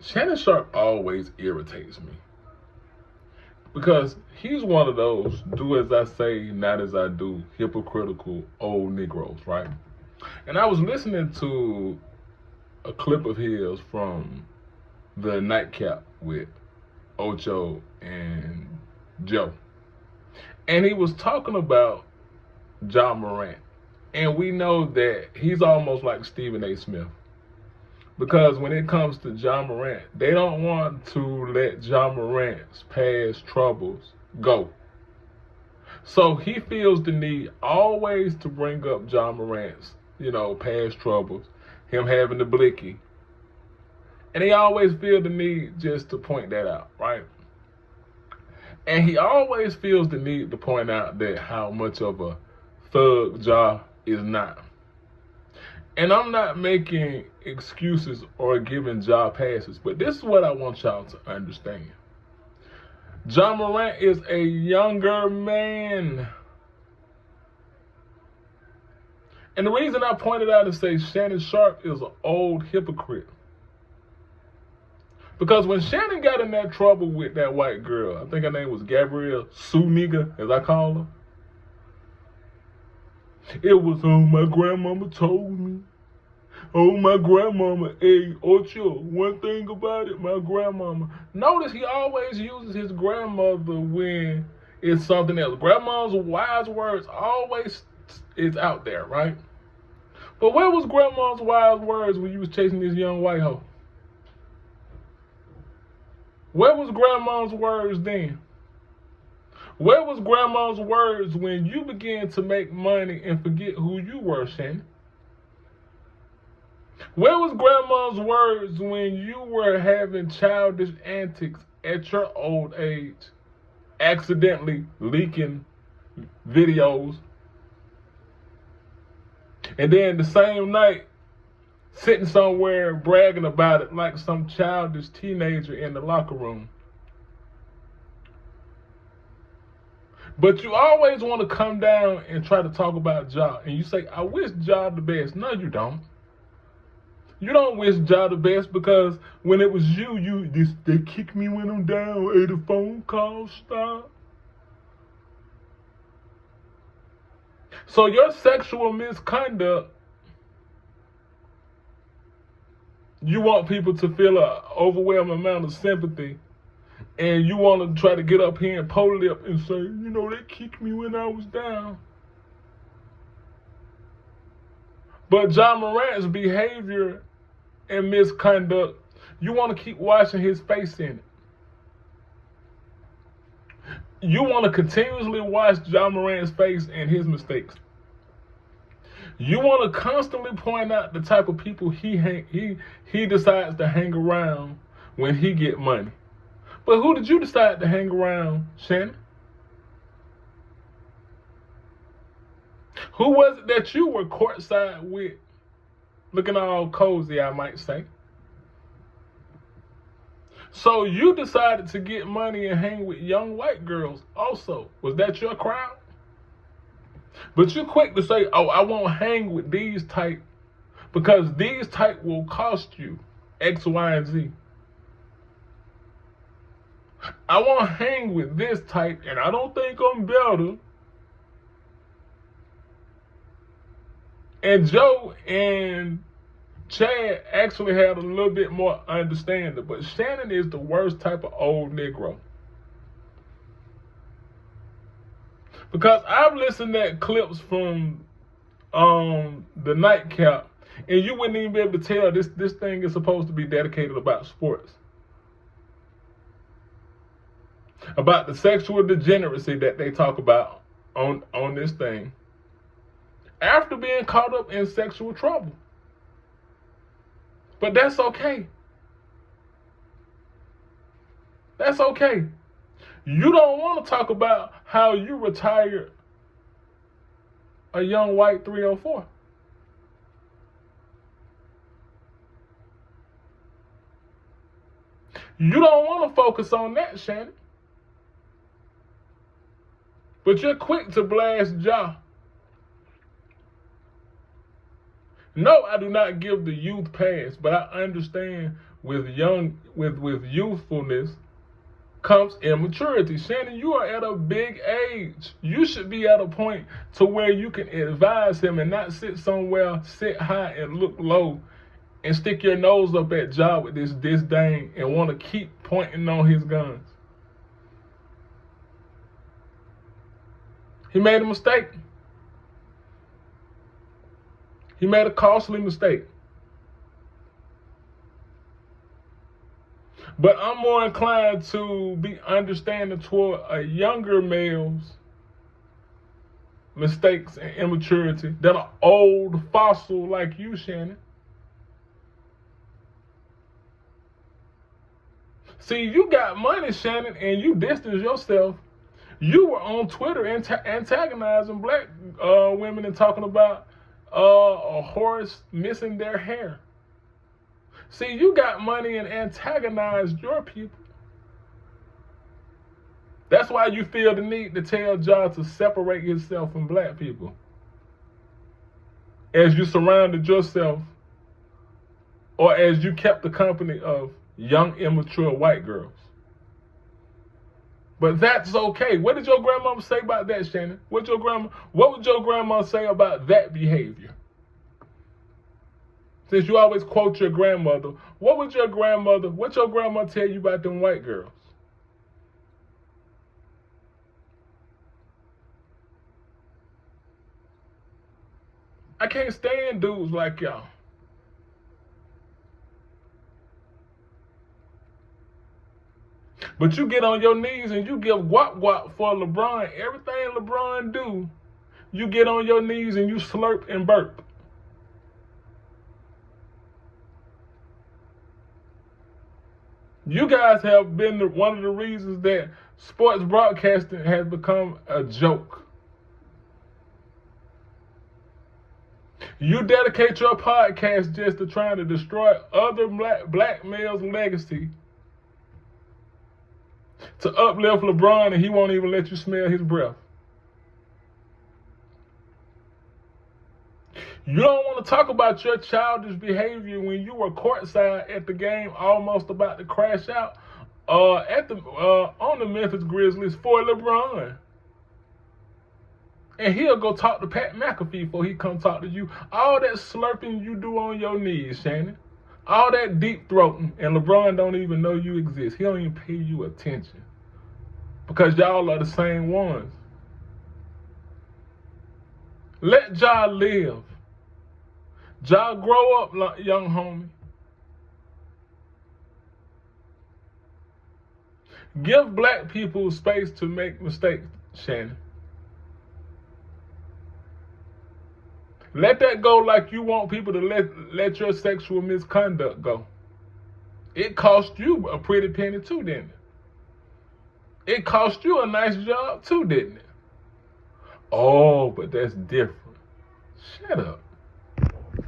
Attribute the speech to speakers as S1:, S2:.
S1: Shannon Sharpe always irritates me because he's one of those do as I say, not as I do, hypocritical old Negroes, right? And I was listening to a clip of his from the nightcap with Ocho and Joe. And he was talking about John Morant. And we know that he's almost like Stephen A. Smith. Because when it comes to John Morant, they don't want to let John Morant's past troubles go. So he feels the need always to bring up John Morant's, past troubles, him having the blicky. And he always feels the need just to point that out, right? And he always feels the need to point out that how much of a thug Ja is not. And I'm not making excuses or giving Ja passes, but this is what I want y'all to understand. John Morant is a younger man. And the reason I pointed out and say Shannon Sharpe is an old hypocrite. Because when Shannon got in that trouble with that white girl, I think her name was Gabrielle Suniga, as I call her. It was, oh, my grandmama told me. Oh, my grandmama. Hey, Ocho, one thing about it, my grandmama. Notice he always uses his grandmother when it's something else. Grandma's wise words always is out there, right? But where was grandma's wise words when you was chasing this young white hoe? Where was grandma's words then? Where was grandma's words when you began to make money and forget who you were, Shannon? Where was grandma's words when you were having childish antics at your old age, accidentally leaking videos, and then the same night sitting somewhere bragging about it like some childish teenager in the locker room? But you always want to come down and try to talk about Ja, and you say, I wish Ja the best. No, you don't. You don't wish Ja the best because when it was they kicked me when I'm down, hey, the phone call stopped. So your sexual misconduct, you want people to feel an overwhelming amount of sympathy, and you want to try to get up here and pole lip and say, they kicked me when I was down. But John Morant's behavior and misconduct, you want to keep washing his face in it. You want to continuously wash John Morant's face and his mistakes. You want to constantly point out the type of people he decides to hang around when he get money. But who did you decide to hang around, Shannon? Who was it that you were courtside with, looking all cozy, I might say? So you decided to get money and hang with young white girls also. Was that your crowd? But you're quick to say, oh, I won't hang with these type because these type will cost you X, Y, and Z. I won't hang with this type and I don't think I'm better. And Joe and Chad actually had a little bit more understanding, but Shannon is the worst type of old Negro. Because I've listened to clips from the nightcap, and you wouldn't even be able to tell this thing is supposed to be dedicated about sports. About the sexual degeneracy that they talk about on this thing after being caught up in sexual trouble. But that's okay. That's okay. You don't want to talk about how you retired a young white 304. You don't want to focus on that, Shannon. But you're quick to blast Ja. No, I do not give the youth pass, but I understand with youthfulness comes immaturity. Shannon, you are at a big age. You should be at a point to where you can advise him and not sit somewhere, sit high and look low and stick your nose up at Ja with this disdain and want to keep pointing on his guns. He made a mistake. He made a costly mistake. But I'm more inclined to be understanding toward a younger male's mistakes and immaturity than an old fossil like you, Shannon. See, you got money, Shannon, and you distance yourself. You were on Twitter antagonizing black women and talking about a horse missing their hair. See, you got money and antagonized your people. That's why you feel the need to tell Ja to separate himself from black people, as you surrounded yourself or as you kept the company of young, immature white girls. But that's okay. What did your grandmama say about that, Shannon? What would your grandma say about that behavior? Since you always quote your grandmother, what your grandma tell you about them white girls? I can't stand dudes like y'all. But you get on your knees and you give guap for LeBron. Everything LeBron do, you get on your knees and you slurp and burp. You guys have been one of the reasons that sports broadcasting has become a joke. You dedicate your podcast just to trying to destroy other black males' legacy, to uplift LeBron, and he won't even let you smell his breath. You don't want to talk about your childish behavior when you were courtside at the game, almost about to crash out on the Memphis Grizzlies for LeBron. And he'll go talk to Pat McAfee before he come talk to you. All that slurping you do on your knees, Shannon. All that deep throating, and LeBron don't even know you exist. He don't even pay you attention. Because y'all are the same ones. Let Ja live. Ja, grow up, young homie. Give black people space to make mistakes, Shannon. Let that go like you want people to let your sexual misconduct go. It cost you a pretty penny too, didn't it? It cost you a nice job too, didn't it? Oh, but that's different. Shut up.